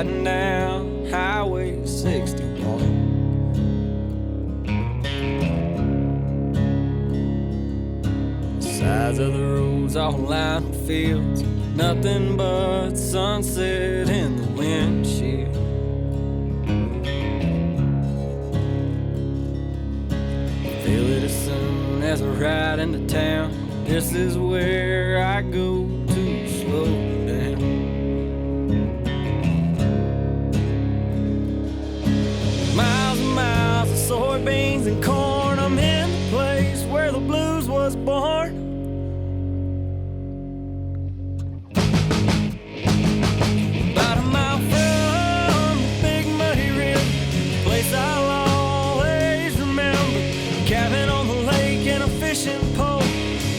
riding down Highway 61. Sides of the roads all lined with fields, nothing but sunset in the windshield. Feel it as soon as I ride into town. This is where I go to slow down. Miles and miles of soybeans and corn. I'm in the place where the blues was born. About a mile from the big muddy river, place I'll always remember. Cabin on the lake and a fishing pole.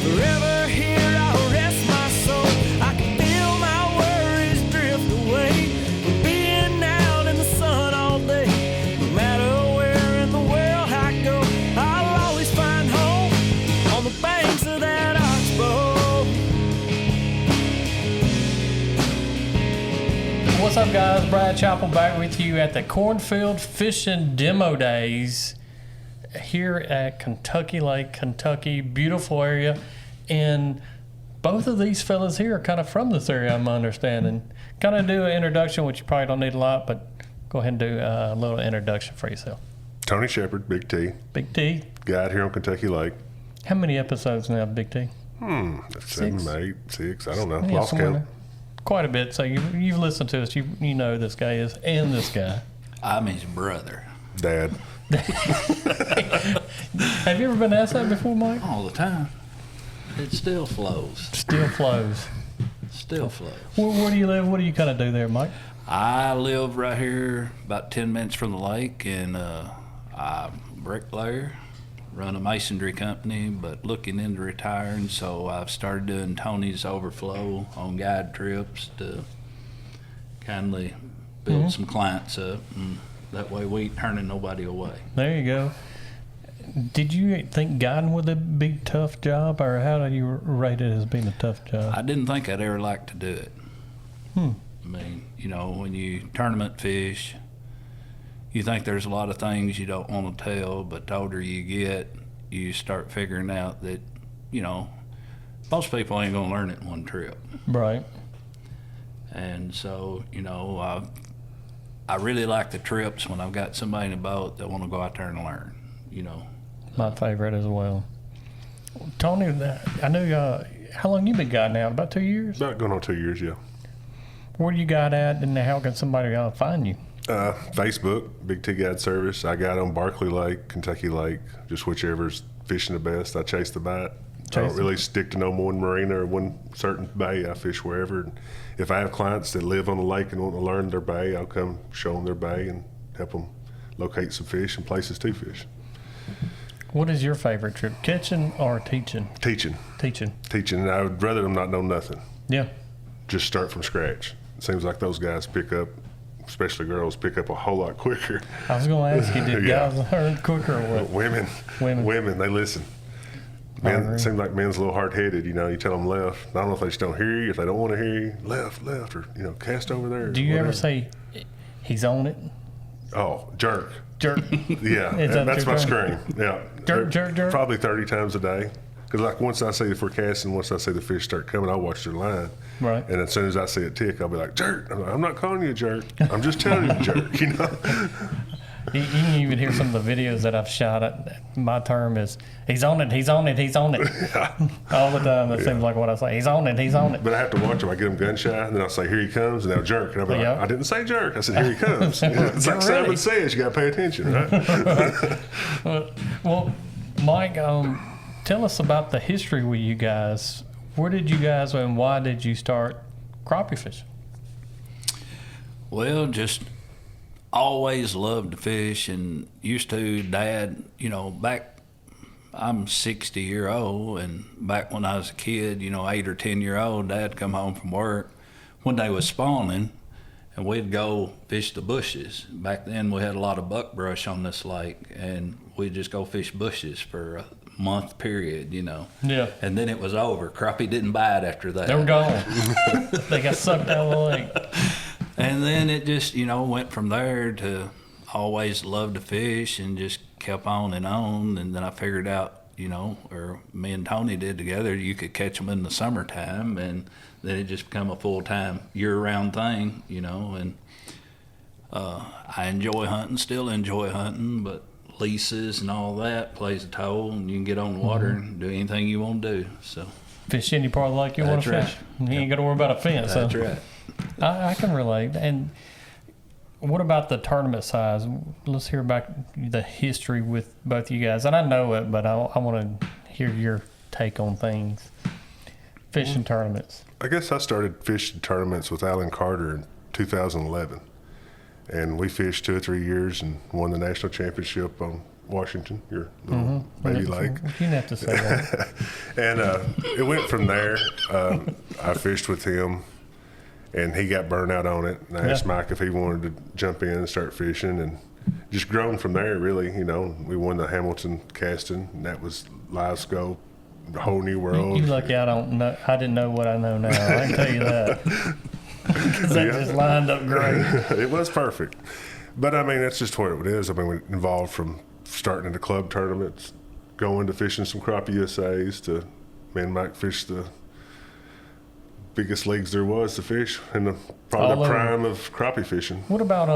Forever here I'll rest my soul. I can feel my worries drift away from being out in the sun all day. No matter where in the world I go, I'll always find home on the banks of that oxbow. What's up, guys? Brad Chappell back with you at the Cornfield Fishing Demo Days here at Kentucky Lake, Kentucky. Beautiful area. And both of these fellas here are kind of from this area, I'm understanding. Kind of do an introduction, which you probably don't need a lot, but go ahead and do a little introduction for yourself. Tony Shepard, Big T. Big T. Guide here on Kentucky Lake. How many episodes now, Big T? That's 7, 8, 6, I don't know. Yeah, Lost somewhere count. there. Quite a bit. So you've listened to us. You know who this guy is and this guy. I'm his brother. Dad. Have you ever been asked that before, Mike? All the time. It still flows. Still flows. Still flows. Where do you live? What do you kind of do there, Mike? I live right here about 10 minutes from the lake, and I'm a bricklayer, run a masonry company, but looking into retiring, so I've started doing Tony's Overflow on guide trips to kindly build some clients up, and that way we ain't turning nobody away. There you go. Did you think guiding would be a tough job, or how do you rate it as being a tough job? I didn't think I'd ever like to do it. I mean, you know, when you tournament fish, you think there's a lot of things you don't want to tell, but the older you get, you start figuring out that, you know, most people ain't going to learn it in one trip. Right. And so, you know, I really like the trips when I've got somebody in a boat that want to go out there and learn, you know. My favorite as well. Tony, I know how long you been guiding out? About 2 years? About going on 2 years, yeah. Where do you guide at, and how can somebody find you? Facebook, Big T Guide Service. I guide on Barkley Lake, Kentucky Lake, just whichever's fishing the best. I chase the bite. I don't really stick to no one marina or one certain bay. I fish wherever. And if I have clients that live on the lake and want to learn their bay, I'll come show them their bay and help them locate some fish and places to fish. What is your favorite trip, catching or teaching? Teaching. Teaching. And I would rather them not know nothing. Yeah. Just start from scratch. It seems like those guys pick up, especially girls, pick up a whole lot quicker. I was going to ask you, did Yeah. guys learn quicker or what? Women, they listen. Men, it seems like men's a little hard-headed. You know, you tell them left. I don't know if they just don't hear you, if they don't want to hear you, left, or, you know, cast over there. Do you ever say, he's on it? Oh, jerk. Jerk. Yeah, Is that that's your my term? scream. Yeah. Jerk. Probably 30 times a day. Because like once I see if we're casting, once I see the fish start coming, I'll watch their line. Right. And as soon as I see it tick, I'll be like, jerk. I'm not calling you a jerk. I'm just telling you a jerk, you know. You can even hear some of the videos that I've shot. My term is, he's on it, he's on it, he's on it. Yeah. All the time, that seems like what I say. He's on it, he's on it. But I have to watch them. I get them gun shy, and then I'll say, here he comes, and they'll jerk. And I'll be like, Yeah. I didn't say jerk. I said, here he comes. You know, it's Get like ready. Simon says, you got to pay attention, right? Well, Mike, tell us about the history with you guys. Where did you guys and why did you start crappie fishing? Well, just always loved to fish and used to. Dad, you know, back, I'm 60-year-old, and back when I was a kid, you know, 8 or 10-year-old, Dad come home from work when they was spawning, and we'd go fish the bushes. Back then we had a lot of buckbrush on this lake, and we'd just go fish bushes for a month period, you know. Yeah. And then it was over. Crappie didn't bite after that. They were gone. They got sucked out of the lake. And then it just, went from there to always loved to fish and just kept on. And then I figured out, or me and Tony did together, you could catch them in the summertime, and then it just become a full-time year-round thing, and I enjoy hunting, still enjoy hunting, but leases and all that plays a toll, and you can get on the water and do anything you want to do. So fish any part of the lake you want to fish. You ain't got to worry about a fence. That's right. I can relate. And what about the tournament size? Let's hear about the history with both of you guys. And I know it, but I want to hear your take on things. Fishing tournaments. I guess I started fishing tournaments with Alan Carter in 2011. And we fished 2 or 3 years and won the national championship on Washington, your little baby lake. You didn't have to say that. And it went from there. I fished with him, and he got burned out on it. And I asked Mike if he wanted to jump in and start fishing, and just grown from there, really. We won the Hamilton casting, and that was live scope, a whole new world. You lucky I didn't know what I know now. I can tell you that. Because that just lined up great. It was perfect. But, that's just what it is. We're involved from starting in the club tournaments, going to fishing some Crappie USAs, to me and Mike fished the biggest leagues there was to fish in the prime of crappie fishing. What about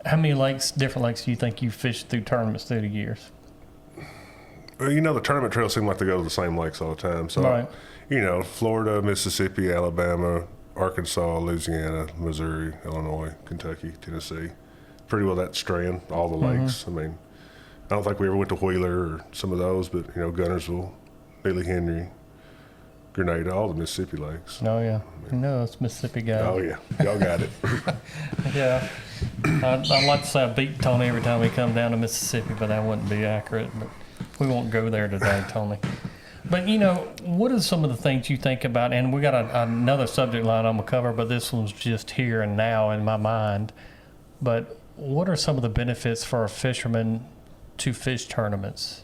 how many different lakes do you think you fished through tournaments through the years? Well, the tournament trails seem like they go to the same lakes all the time. So, right. Florida, Mississippi, Alabama, Arkansas, Louisiana, Missouri, Illinois, Kentucky, Tennessee. Pretty well that strand, all the lakes. I don't think we ever went to Wheeler or some of those, but, Gunnersville, Billy Henry, Grenada, all the Mississippi lakes. Oh, yeah. It's Mississippi guy. Oh, yeah. Y'all got it. Yeah. I'd like to say I beat Tony every time we come down to Mississippi, but that wouldn't be accurate. But we won't go there today, Tony. But, what are some of the things you think about? And we got another subject line I'm going to cover, but this one's just here and now in my mind. But what are some of the benefits for a fisherman to fish tournaments?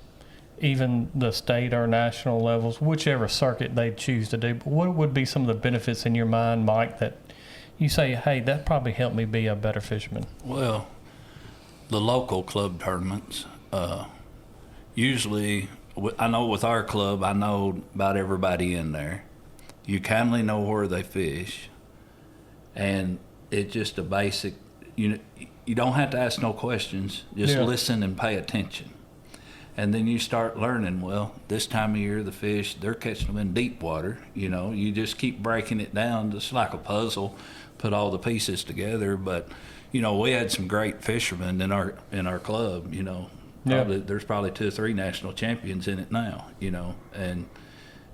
Even the state or national levels, whichever circuit they choose to do. But what would be some of the benefits in your mind, Mike, that you say, hey, that probably helped me be a better fisherman? Well, the local club tournaments, usually, I know with our club, I know about everybody in there. You kindly know where they fish, and it's just a basic, you don't have to ask no questions, just listen and pay attention. And then you start learning, well, this time of year the fish, they're catching them in deep water. You just keep breaking it down, just like a puzzle, put all the pieces together. But, we had some great fishermen in our club, There's probably 2 or 3 national champions in it now, And,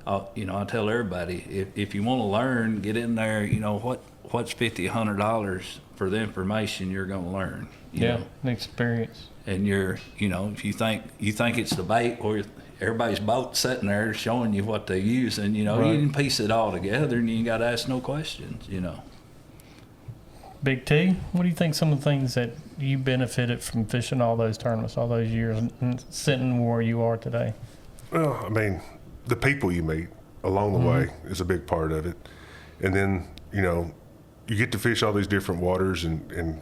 I tell everybody, if you want to learn, get in there, what's $50, $100 for the information you're going to learn. The experience. And if you think it's the bait, or everybody's boat sitting there showing you what they're using, you can piece it all together, and you ain't got to ask no questions, Big T, what do you think some of the things that you benefited from fishing all those tournaments, all those years, and sitting where you are today? Well, the people you meet along the way is a big part of it. And then, you get to fish all these different waters and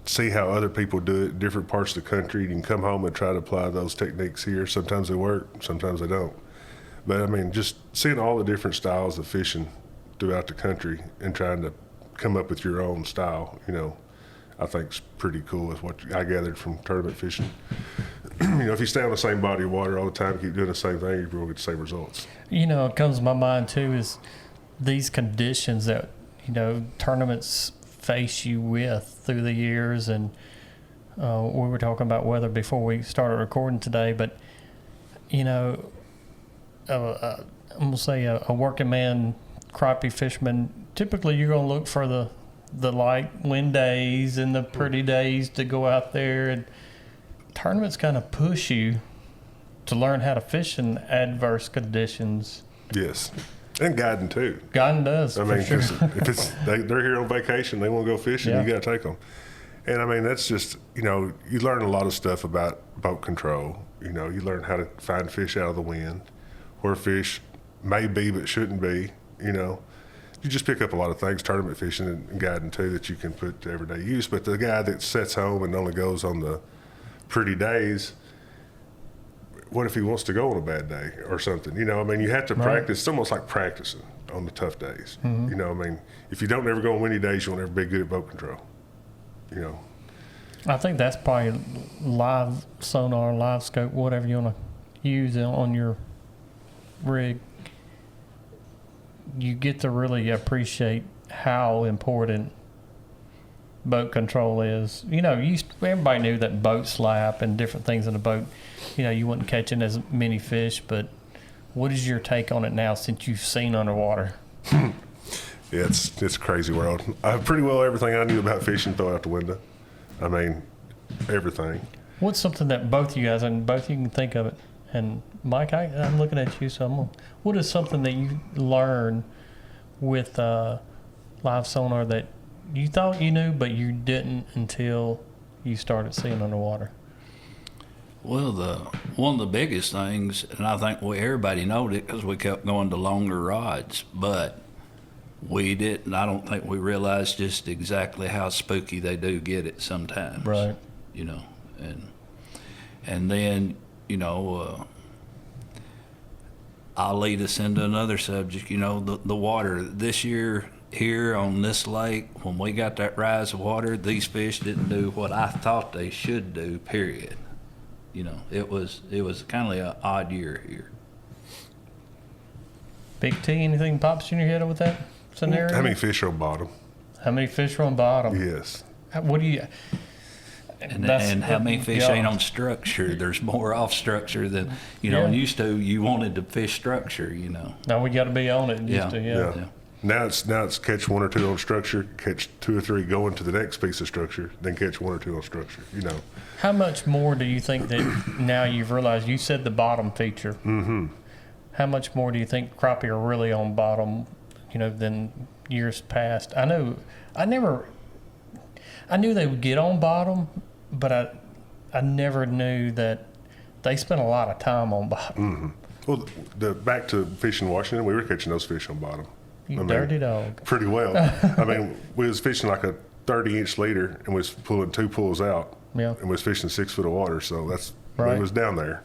see how other people do it in different parts of the country. You can come home and try to apply those techniques here. Sometimes they work, sometimes they don't. But just seeing all the different styles of fishing throughout the country and trying to come up with your own style, I think is pretty cool. Is what I gathered from tournament fishing. If you stay on the same body of water all the time, keep doing the same thing, you will get the same results. It comes to my mind too is these conditions that tournaments face you with through the years. And we were talking about weather before we started recording today, but I'm gonna say a working man crappie fisherman, typically you're gonna look for the light wind days and the pretty days to go out there, and tournaments kind of push you to learn how to fish in adverse conditions. Yes. And guiding too. Guiding does. For sure. If they're here on vacation, they want to go fishing, you got to take them. And that's just, you learn a lot of stuff about boat control. You learn how to find fish out of the wind, where fish may be but shouldn't be. you just pick up a lot of things, tournament fishing and guiding too, that you can put to everyday use. But the guy that sits home and only goes on the pretty days, what if he wants to go on a bad day or something? You know, I mean, you have to practice. It's almost like practicing on the tough days. You know, I mean, if you don't ever go on windy days, you'll never be good at boat control. You know. I think that's probably live sonar, live scope, whatever you want to use on your rig. You get to really appreciate how important boat control is. You know, everybody knew that boat slap and different things in the boat, you know, you wasn't catching as many fish, but what is your take on it now since you've seen underwater? Yeah, it's a crazy world. I have pretty well everything I knew about fishing thrown out the window. I mean, everything. What's something that both you guys, and both you can think of it, and Mike, I'm looking at you, so what is something that you learned with live sonar that you thought you knew, but you didn't until you started seeing underwater? Well, one of the biggest things, and I think everybody knowed it because we kept going to longer rods, but we didn't. I don't think we realized just exactly how spooky they do get it sometimes. Right. You know, and then, you know, I'll lead us into another subject. You know, the water this year here on this lake, when we got that rise of water, these fish didn't do what I thought they should do. Period. You know, it was kind of an odd year here. Big T, anything pops in your head with that scenario? How many fish are on bottom? How many fish are on bottom? Yes. What do you? And how many fish ain't on structure? There's more off structure than, you know, and used to you wanted to fish structure, you know. Now we got to be on it. Yeah. Now it's catch one or two on structure, catch two or three, go into the next piece of structure, then catch one or two on structure, you know. How much more do you think that now you've realized, you said the bottom feature. Mm-hmm. How much more do you think crappie are really on bottom, you know, than years past? I knew they would get on bottom, but I never knew that they spent a lot of time on bottom. Mm-hmm. Well, back to fishing Washington, we were catching those fish on bottom. Dirty dog. Pretty well. I mean, we was fishing like a 30-inch leader and was pulling two pulls out. Yeah. And was fishing 6 foot of water, so that's right. It was down there.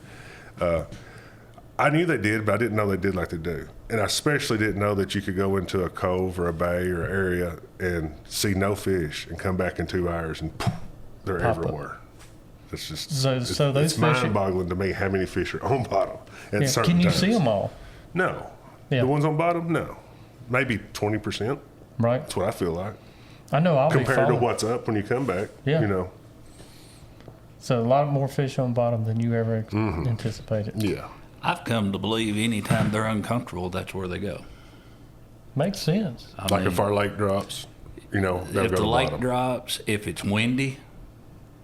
I knew they did, but I didn't know they did like they do. And I especially didn't know that you could go into a cove or a bay or area and see no fish and come back in 2 hours and poof, they're Pop everywhere. Up. It's just so those it's mind-boggling to me how many fish are on bottom at certain Can you times. see them all? No. Yeah. The ones on bottom, no. Maybe 20%. Right. That's what I feel like. I know I'll compared be to what's up when you come back. Yeah. You know. So a lot more fish on bottom than you ever anticipated. Yeah. I've come to believe anytime they're uncomfortable, that's where they go. Makes sense. I mean, if our lake drops, you know, they'll if go the to lake bottom. drops, if it's windy,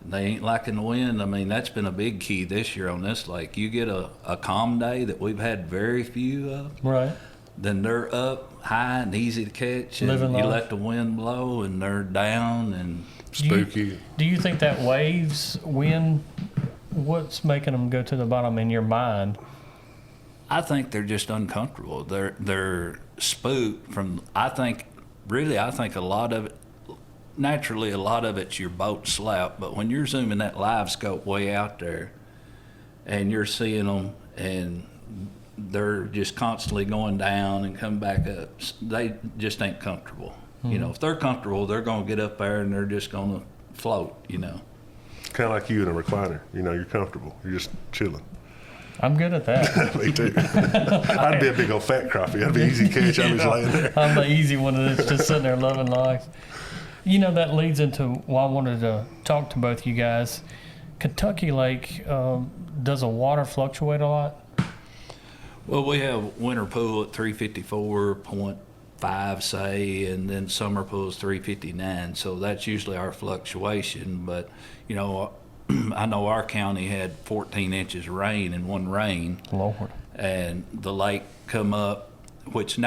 they ain't liking the wind. I mean, that's been a big key this year on this lake. You get a calm day that we've had very few of. Right. Then they're up high and easy to catch, and Living you life. let the wind blow, and they're down and Spooky. Do you think that waves, wind, what's making them go to the bottom in your mind? I think they're just uncomfortable. They're spooked from. I think a lot of it. Naturally, a lot of it's your boat slap, but when you're zooming that live scope way out there, and you're seeing them, and they're just constantly going down and come back up, they just ain't comfortable. You know, if they're comfortable, they're going to get up there and they're just going to float, you know. Kind of like you in a recliner. You know, you're comfortable. You're just chilling. I'm good at that. Me too. I'd be a big old fat crappie. I'd be easy catch. I'd be just laying there. I'm the easy one that's just sitting there loving life. You know, that leads into why I wanted to talk to both you guys. Kentucky Lake, does the water fluctuate a lot? Well, we have winter pool at 354.5, say, and then summer pool is 359. So that's usually our fluctuation. But, you know, I know our county had 14 inches of rain in one rain. Lord. And the lake come up, which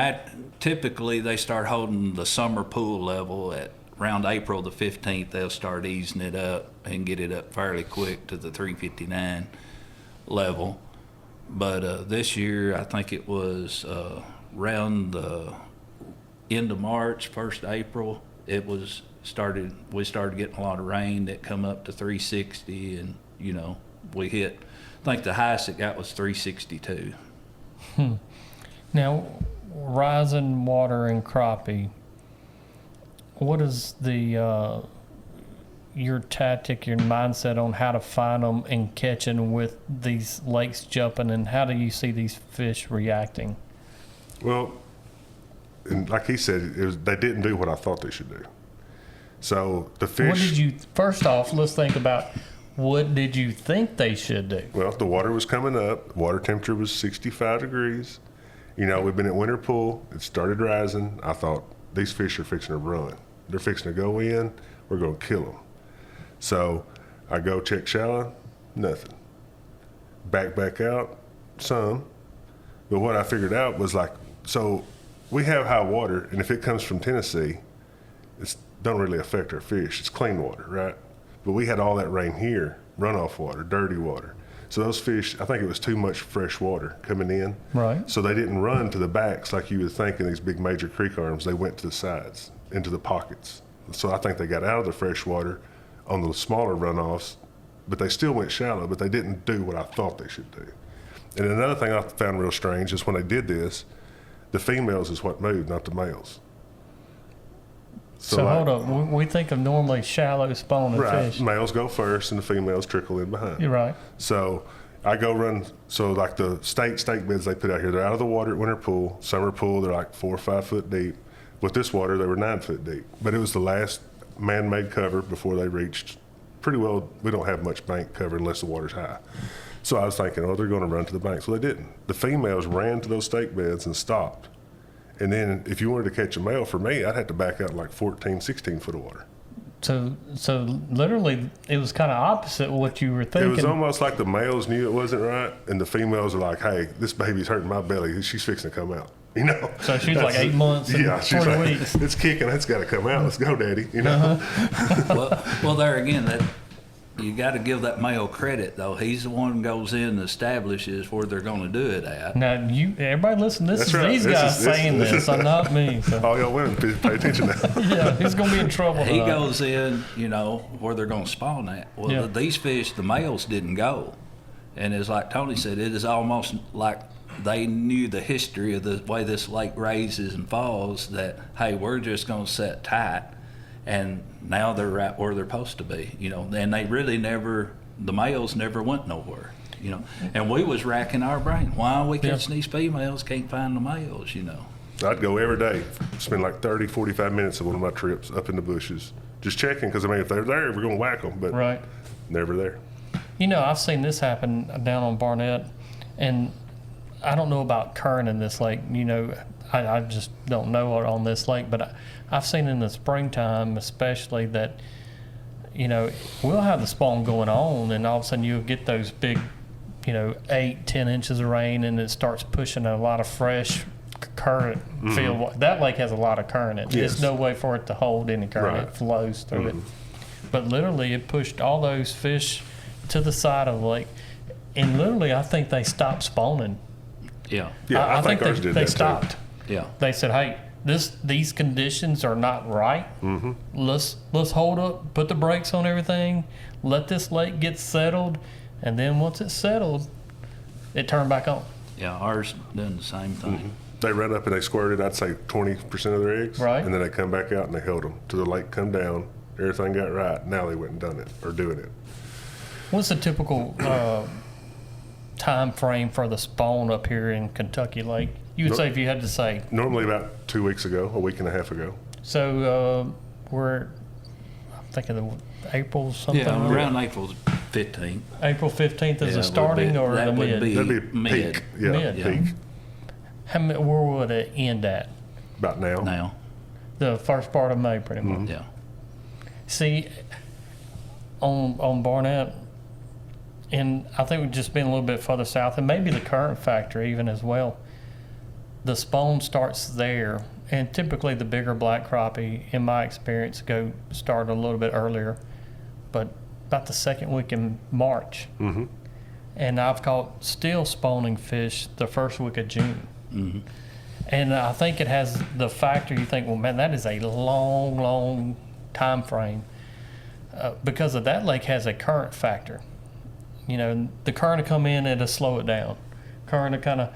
typically they start holding the summer pool level at around April the 15th. They'll start easing it up and get it up fairly quick to the 359 level. But this year, I think it was around the end of March, 1st of April, we started getting a lot of rain that come up to 360, and we hit, I think the highest it got was 362. Now, rising water and crappie, what is the your tactic, your mindset on how to find them and catching with these lakes jumping, and how do you see these fish reacting? Well, and like he said, they didn't do what I thought they should do. So the fish. What did you? First off, let's think about what did you think they should do? Well, the water was coming up. Water temperature was 65 degrees. We've been at winter pool. It started rising. I thought these fish are fixing to run. They're fixing to go in. We're going to kill them. So I go check shallow, nothing. Back out, some. But what I figured out was so we have high water, and if it comes from Tennessee, it don't really affect our fish. It's clean water, right? But we had all that rain here, runoff water, dirty water. So those fish, I think it was too much fresh water coming in. Right. So they didn't run to the backs like you would think in these big major creek arms. They went to the sides, into the pockets. So I think they got out of the fresh water on the smaller runoffs, but they still went shallow, but they didn't do what I thought they should do. And another thing I found real strange is when they did this, the females is what moved, not the males. So hold up, we think of normally shallow spawning fish. Males go first and the females trickle in behind. You're right. So I go run, so like the steak beds they put out here, they're out of the water at winter pool. Summer pool, they're like 4 or 5 foot deep. With this water, they were 9 foot deep. But it was the last man-made cover before they reached, pretty well, we don't have much bank cover unless the water's high. So I was thinking, they're going to run to the banks. Well, they didn't. The females ran to those steak beds and stopped. And then if you wanted to catch a male, for me, I'd have to back out like 14, 16 foot of water. So literally, it was kind of opposite what you were thinking. It was almost like the males knew it wasn't right, and the females are like, hey, this baby's hurting my belly. She's fixing to come out. So she's like 8 months and 20 weeks. It's kicking. It's got to come out. Let's go, Daddy. Well, there again, that you got to give that male credit, though. He's the one who goes in and establishes where they're going to do it at. Now, everybody listen, these guys saying this, not me. So. All y'all women, pay attention now. Yeah, he's going to be in trouble. He goes in, where they're going to spawn at. Well, these fish, the males didn't go. And it's like Tony said, it is almost like they knew the history of the way this lake raises and falls, that, hey, we're just going to set tight. And now they're right where they're supposed to be, and they really the males never went nowhere, and we was racking our brain. Why are we catching these females, can't find the males, I'd go every day, spend like 30, 45 minutes of one of my trips up in the bushes, just checking, because if they're there, we're going to whack them, but never there. I've seen this happen down on Barnett, and I don't know about current in this lake, I just don't know it on this lake, but I've seen in the springtime especially that, we'll have the spawn going on, and all of a sudden you'll get those big, 8, 10 inches of rain, and it starts pushing a lot of fresh current field. That lake has a lot of current in it. There's no way for it to hold any current. It flows through it. But literally it pushed all those fish to the side of the lake, and literally I think they stopped spawning. Yeah, I think ours did they that stopped. Too. Yeah. They said, hey, these conditions are not right. Let's hold up, put the brakes on everything, let this lake get settled, and then once it's settled, it turned back on. Yeah, ours done the same thing. They ran up and they squirted, I'd say 20% of their eggs. Right. And then they come back out and they held them till the lake come down. Everything got right. Now they went and done it, or doing it. What's the typical time frame for the spawn up here in Kentucky Lake? You would say, if you had to say. Normally about 2 weeks ago, a week and a half ago. So we're, I'm thinking of April something. Yeah, around April 15th. April 15th is the starting or the mid? That'd be mid. peak. Yeah, Mid. peak. Where would it end at? About now. Now. The first part of May, pretty much. Yeah. See, on Barnett, and I think we've just been a little bit further south, and maybe the current factor even as well. The spawn starts there, and typically the bigger black crappie, in my experience, start a little bit earlier, but about the second week in March. And I've caught still spawning fish the first week of June. And I think it has the factor, you think, well, man, that is a long, long time frame. Because of that lake has a current factor. You know, the current will come in and it'll slow it down. Current will kind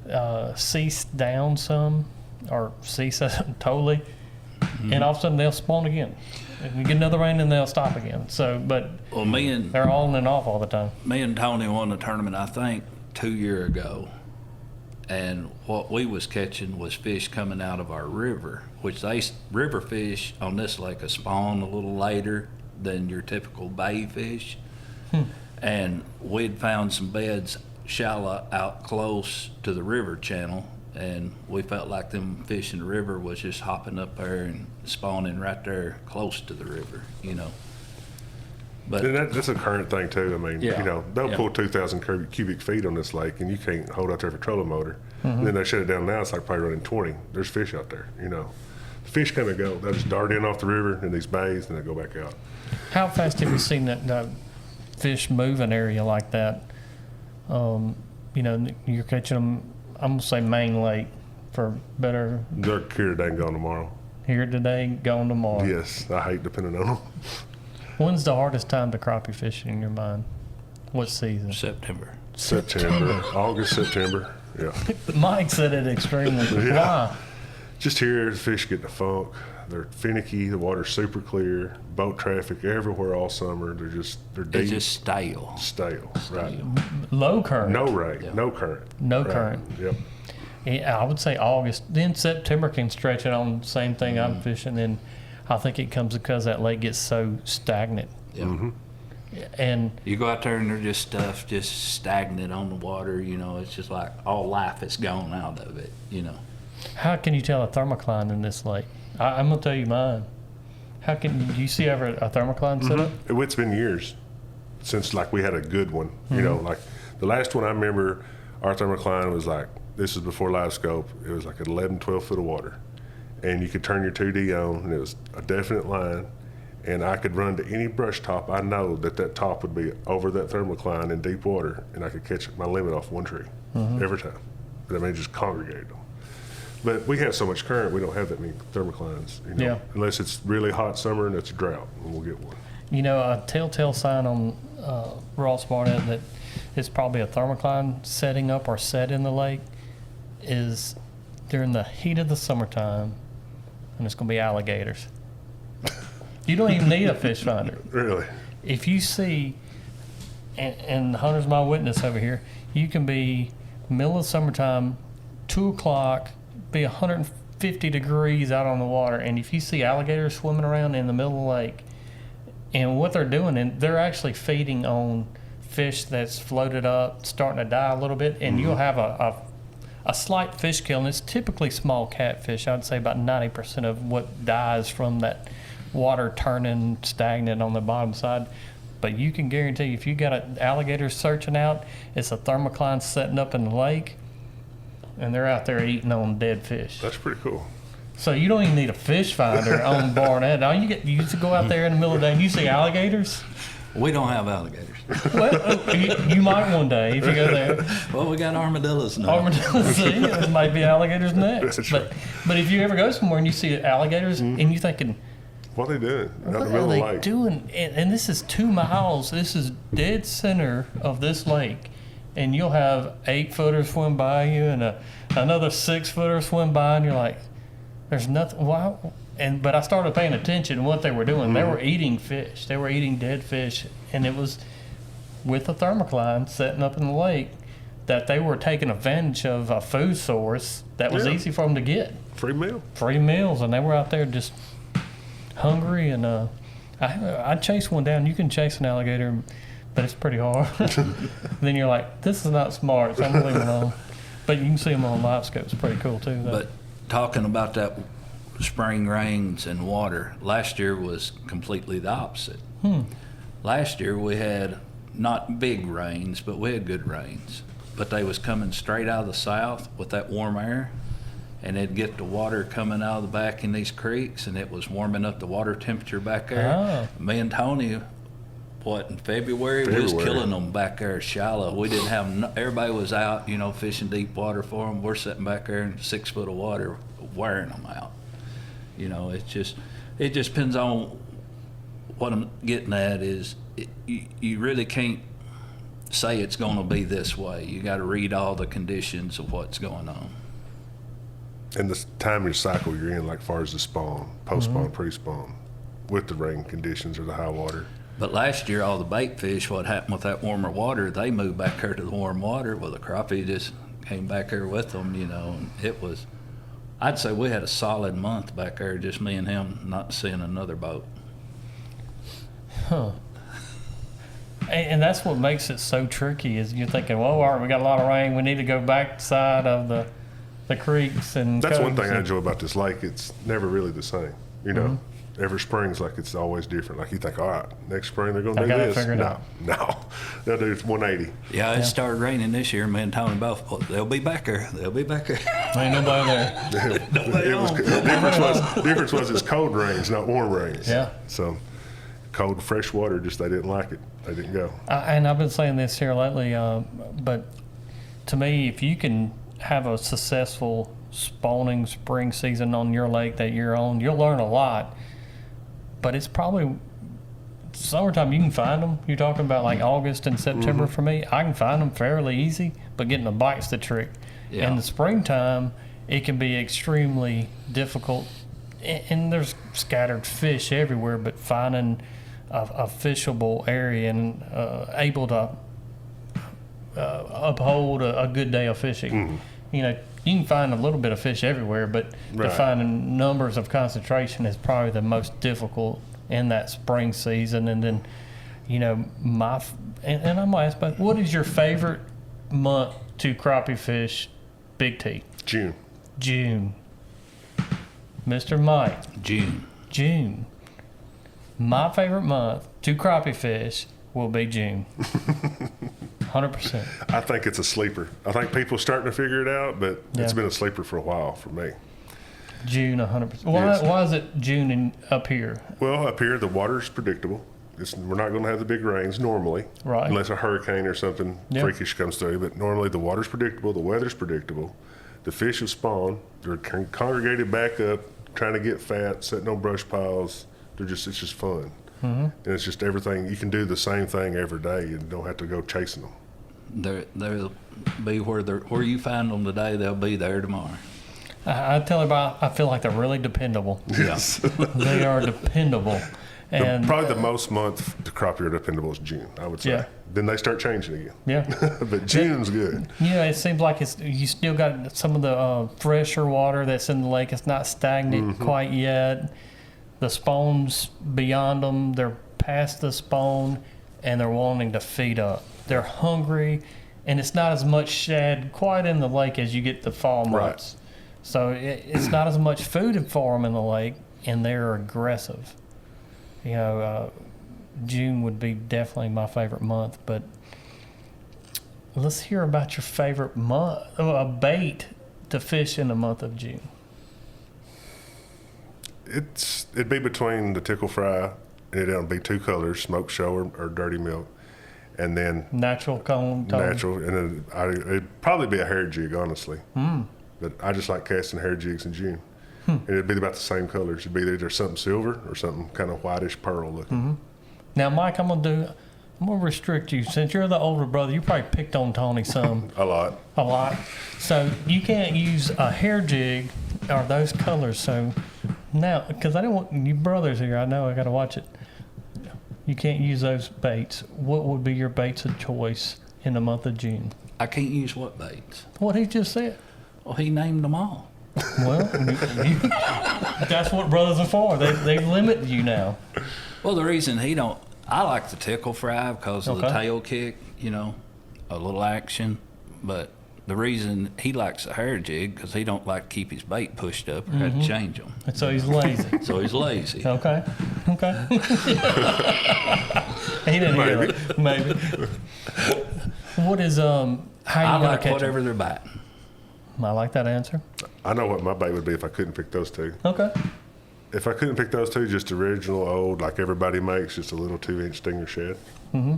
of cease down some, or cease totally, and all of a sudden they'll spawn again. And you get another rain and they'll stop again. So, but Well, they're on and off all the time. me and Tony won the tournament, I think, 2 years ago. And what we was catching was fish coming out of our river, which river fish on this lake spawn a little later than your typical bay fish. And we'd found some beds shallow out close to the river channel, and we felt like them fish in the river was just hopping up there and spawning right there close to the river, you know. But And that's a current thing too. I mean, Yeah. you know, they'll Yeah. pull 2,000 cubic feet on this lake, and you can't hold out there for trolling motor. And then they shut it down now. It's like probably running 20. There's fish out there. You know, fish kind of go. They just dart in off the river in these bays, and they go back out. How fast have you seen that fish move an area like that? You know, you're catching them, I'm going to say Main Lake for better, They're here today and gone tomorrow. here today, gone tomorrow. Yes, I hate depending on them. When's the hardest time to crappie fish in your mind? What season? September. September, August, September. Yeah. Mike said it extremely. Yeah. Why? Just here, the fish get the funk. They're finicky. The water's super clear. Boat traffic everywhere all summer. They're deep. It's just stale. Stale. Right. Low current. No rain. Yeah. No current. No Right. current. Yep. Yeah, I would say August. Then September can stretch it on. Same thing I'm fishing. Then I think it comes because that lake gets so stagnant. Yeah. And You go out there and they're just stuff just stagnant on the water, you know. It's just like all life is gone out of it, you know. how can you tell a thermocline in this lake? I'm gonna tell you mine. How can you see ever a thermocline set up? It's been years since like we had a good one. You know, like the last one I remember, our thermocline was like, this is before live scope. It was like 11, 12 foot of water, and you could turn your 2D on, and it was a definite line. And I could run to any brush top. I know that top would be over that thermocline in deep water, and I could catch my limit off one tree every time. But I mean, just congregate them. But we have so much current, we don't have that many thermoclines. You know, Yeah. unless it's really hot summer and it's a drought, and we'll get one. You know, a telltale sign on Ross Barnett that it's probably a thermocline setting up or set in the lake is during the heat of the summertime, and it's going to be alligators. You don't even need a fish finder. Really? If you see, and Hunter's my witness over here, you can be middle of summertime, 2 o'clock, be 150 degrees out on the water, and if you see alligators swimming around in the middle of the lake, and what they're doing, and they're actually feeding on fish that's floated up, starting to die a little bit, and you'll have a slight fish kill, and it's typically small catfish. I'd say about 90% of what dies from that water turning stagnant on the bottom side. But you can guarantee if you got an alligator searching out, it's a thermocline setting up in the lake, and they're out there eating on dead fish. That's pretty cool. So you don't even need a fish finder on Barnett. All you used to go out there in the middle of the day and you see alligators. We don't have alligators. Well, you might one day if you go there. Well, we got armadillos now. Armadillos, see, it might be alligators next. That's But right. but if you ever go somewhere and you see alligators and you're thinking, What are they doing out in the what middle are of the they lake? doing? And this is 2 miles. This is dead center of this lake. And you'll have 8-footer swim by you and another 6-footer swim by, and you're like, there's nothing. Why? But I started paying attention to what they were doing. They were eating fish. They were eating dead fish. And it was with a thermocline setting up in the lake that they were taking advantage of a food source that was Yeah. easy for them to get. Free meal. Free meals, and they were out there just hungry. And I chased one down. You can chase an alligator, but it's pretty hard. Then you're like, this is not smart, so I'm gonna leave it alone. But you can see them on live scope. It's pretty cool too. But talking about that spring rains and water, last year was completely the opposite. Last year we had not big rains, but we had good rains. But they was coming straight out of the south with that warm air, and it'd get the water coming out of the back in these creeks, and it was warming up the water temperature back there. Oh. Me and Tony in February? We was killing them back there shallow. We didn't have everybody was out, fishing deep water for them. We're sitting back there in 6 foot of water, wearing them out. It just depends on what I'm getting at is you really can't say it's going to be this way. You got to read all the conditions of what's going on. And the time of your cycle you're in, like far as the spawn, post-spawn, pre-spawn, with the rain conditions or the high water. But last year, all the bait fish, what happened with that warmer water, they moved back there to the warm water. Well, the crappie just came back there with them, and it was, I'd say we had a solid month back there, just me and him, not seeing another boat. Huh. And that's what makes it so tricky is you're thinking, well, all right, we got a lot of rain. We need to go back side of the creeks and that's one thing I enjoy about this lake. It's never really the same. Every spring's like it's always different. Like you think, all right, next spring they're going to do this. No, they'll do it 180. Yeah, it started raining this year. Me and Tony both, they'll be back there. They'll be back there. Ain't nobody there. The difference was it's cold rains, not warm rains. Yeah. So cold, fresh water, just they didn't like it. They didn't go. And I've been saying this here lately, but to me, if you can have a successful spawning spring season on your lake that you're on, you'll learn a lot. But it's probably summertime. You can find them. You're talking about like August and September for me. I can find them fairly easy, but getting the bite's the trick. Yeah. In the springtime, it can be extremely difficult. And there's scattered fish everywhere, but finding a fishable area and able to uphold a good day of fishing. You can find a little bit of fish everywhere, but finding numbers of concentration is probably the most difficult in that spring season. And then, and I'm gonna ask, but what is your favorite month to crappie fish, Big T? June. Mr. Mike. June. My favorite month to crappie fish will be June. 100%. I think it's a sleeper. I think people are starting to figure it out, but it's been a sleeper for a while for me. June, 100%. Why is it June up here? Well, up here the water's predictable. We're not going to have the big rains normally, right? Unless a hurricane or something freakish comes through. But normally the water's predictable, the weather's predictable. The fish have spawned. They're congregated back up, trying to get fat, sitting on brush piles. It's just fun. And it's just everything. You can do the same thing every day and don't have to go chasing them. They'll be where you find them today, they'll be there tomorrow. I tell everybody, I feel like they're really dependable. Yes. They are dependable. And probably the most month the crappie are dependable is June, I would say. Yeah. Then they start changing again. Yeah. But June's good. It seems like you still got some of the fresher water that's in the lake. It's not stagnant quite yet. The spawns beyond them, they're past the spawn, and they're wanting to feed up. They're hungry, and it's not as much shad quite in the lake as you get the fall months. Right. So it's not as much food for them in the lake, and they're aggressive. June would be definitely my favorite month, but let's hear about your favorite month, a bait to fish in the month of June. It'd be between the tickle fry, and it'd be two colors, smoked shoal or dirty milk, and then natural cone. Natural, and then it'd probably be a hair jig, honestly. But I just like casting hair jigs in June. And it'd be about the same colors. It'd be either something silver or something kind of whitish pearl looking. Now, Mike, I'm gonna restrict you. Since you're the older brother, you probably picked on Tony some. A lot. So you can't use a hair jig or those colors. So now, because I don't want you brothers here, I know I got to watch it. You can't use those baits. What would be your baits of choice in the month of June? I can't use what baits? What he just said. Well, he named them all. Well, that's what brothers are for. They limit you now. Well, the reason I like the tickle fry because of the tail kick, a little action. But the reason he likes the hair jig because he don't like to keep his bait pushed up or have to change them. And so he's lazy. Okay. He didn't hear that. Maybe. What is how you I gonna like catch whatever them? they're biting. I like that answer. I know what my bait would be if I couldn't pick those two. Okay. If I couldn't pick those two, just original old, like everybody makes, just a little 2-inch Stinger shad. Mm-hmm.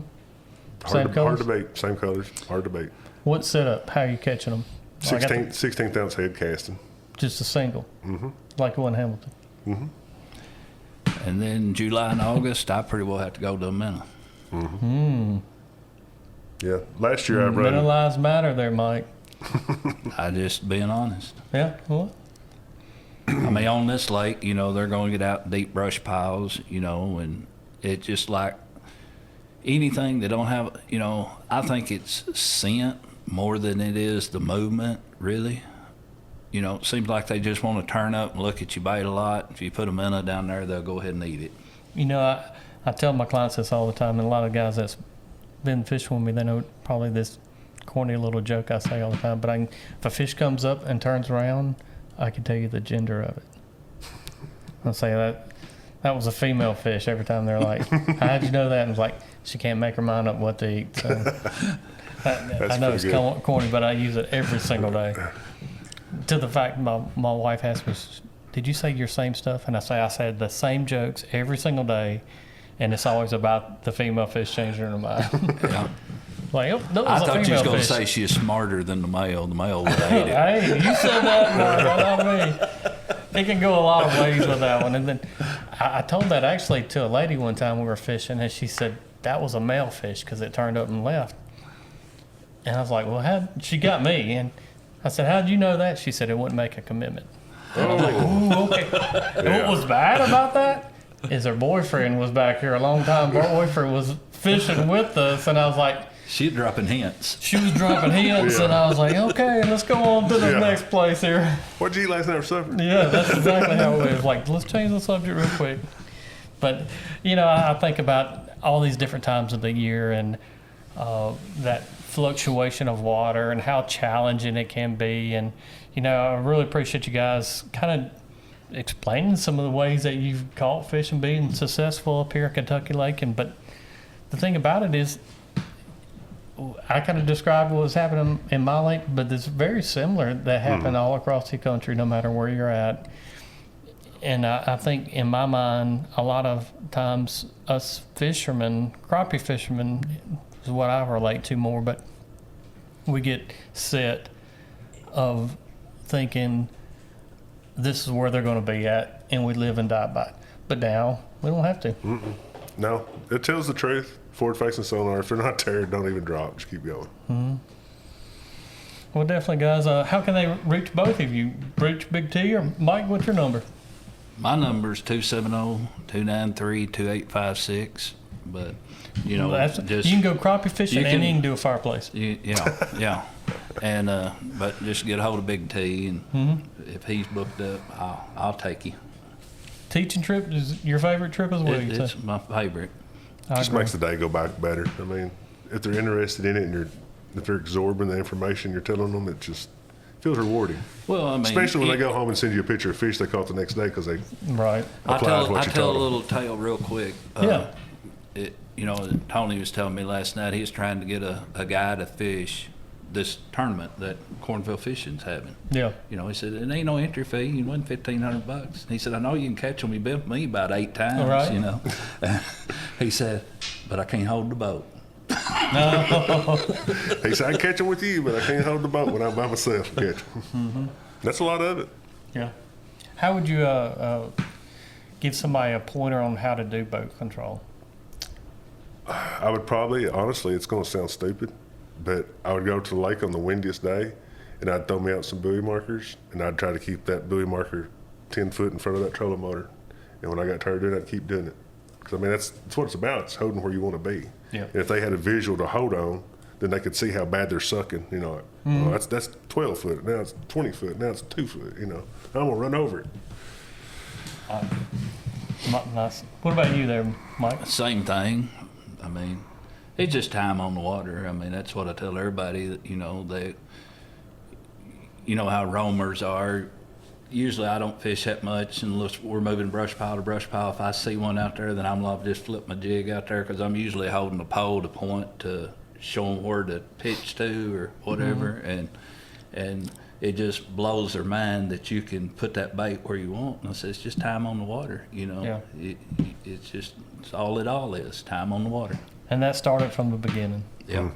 Hard to bait. Same colors. Hard to bait. What setup? How are you catching them? 16th ounce head casting. Just a single. Mm-hmm. Like the one in Hamilton. Mm-hmm. And then July and August, I pretty well have to go to a minnow. Mm-hmm. Yeah. Last year I run. Minnow lives matter there, Mike. I just being honest. Yeah. What? I mean, on this lake, you know, they're going to get out deep brush piles, you know, and it's just like anything that don't have, you know, I think it's scent more than it is the movement, really. You know, it seems like they just want to turn up and look at you bait a lot. If you put a minnow down there, they'll go ahead and eat it. You know, I tell my clients this all the time, and a lot of guys that's been fishing with me, they know probably this corny little joke I say all the time, but if a fish comes up and turns around, I can tell you the gender of it. I'll say that was a female fish every time. They're like, how'd you know that? And it's like, she can't make her mind up what to eat. So I know it's corny, but I use it every single day. To the fact my wife asks me, did you say your same stuff? And I said the same jokes every single day, and it's always about the female fish changing her mind. Yeah. Like, oh, that was I thought you was going to fish. say she is smarter than the male. The male would hate it. Hey, you said that, not me. It can go a lot of ways with that one. And then I told that actually to a lady one time we were fishing, and she said that was a male fish because it turned up and left. And I was like, well, she got me. And I said, how'd you know that? She said it wouldn't make a commitment. And I was like, ooh, okay. Yeah. What was bad about that is her boyfriend was back here a long time. Her boyfriend was fishing with us, and I was like, she's dropping hints. She was dropping hints, and I was like, okay, let's go on to the next place here. What'd you eat last night for supper? Yeah, that's exactly how it was. Like, let's change the subject real quick. But, you know, I think about all these different times of the year and that fluctuation of water and how challenging it can be. And, you know, I really appreciate you guys kind of explaining some of the ways that you've caught fish and being successful up here at Kentucky Lake. But the thing about it is, I kind of described what was happening in my lake, but it's very similar that happened all across the country, no matter where you're at. And I think in my mind, a lot of times us fishermen, crappie fishermen is what I relate to more, but we get set of thinking this is where they're going to be at, and we live and die by it. But now we don't have to. Mm-mm. No, it tells the truth. Forward-facing sonar. If they're not teared, don't even drop. Just keep going. Mm-hmm. Well, definitely, guys. How can they reach both of you? Reach Big T or Mike? What's your number? My number is 270-293-2856. But you know, you can go crappie fishing and you can do a fireplace. Yeah. And but just get a hold of Big T, and if he's booked up, I'll take you. Teaching trip is your favorite trip as well? It's my favorite. Just makes the day go by better. I mean, if they're interested in it and if they're absorbing the information you're telling them, it just feels rewarding. Well, I mean, especially when they go home and send you a picture of fish they caught the next day because they applied what you told them. I tell a little tale real quick. You know, Tony was telling me last night he was trying to get a guy to fish this tournament that Cornfield Fishing's having. Yeah. You know, he said, it ain't no entry fee. It wasn't $1,500. He said, I know you can catch them. You bit me about 8 times, right. You know. He said, but I can't hold the boat. No. He said, I can catch them with you, but I can't hold the boat when I'm by myself. Catch them. Mm-hmm. That's a lot of it. Yeah. How would you give somebody a pointer on how to do boat control? I would probably, honestly, it's going to sound stupid, but I would go to the lake on the windiest day, and I'd throw me out some buoy markers, and I'd try to keep that buoy marker 10 foot in front of that trolling motor. And when I got tired of doing it, I'd keep doing it. Because, I mean, that's what it's about. It's holding where you want to be. Yeah. And if they had a visual to hold on, then they could see how bad they're sucking. You know, oh, that's 12 foot. Now it's 20 foot. Now it's 2 foot. You know, I'm going to run over it. Nice. What about you there, Mike? Same thing. I mean, it's just time on the water. I mean, that's what I tell everybody. That, you know, you know how roamers are. Usually I don't fish that much unless we're moving brush pile to brush pile. If I see one out there, then I'm liable to just flip my jig out there because I'm usually holding a pole to point to show them where to pitch to or whatever. And it just blows their mind that you can put that bait where you want. And I said, it's just time on the water, you know. Yeah. It's all it all is, time on the water. And that started from the beginning. Yeah.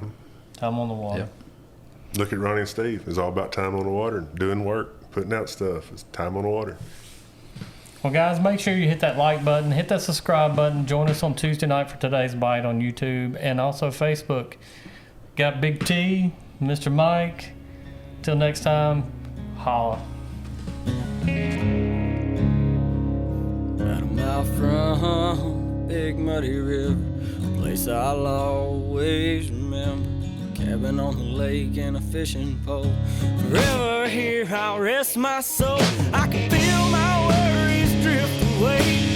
Time on the water. Yep. Look at Ronnie and Steve. It's all about time on the water, doing work, putting out stuff. It's time on the water. Well, guys, make sure you hit that like button, hit that subscribe button. Join us on Tuesday night for Today's Bite on YouTube and also Facebook. Got Big T, Mr. Mike. Till next time, holla. About a mile from Big Muddy River, place I'll always remember. Cabin on the lake and a fishing pole. Forever here I'll rest my soul. I can feel my worries drift away.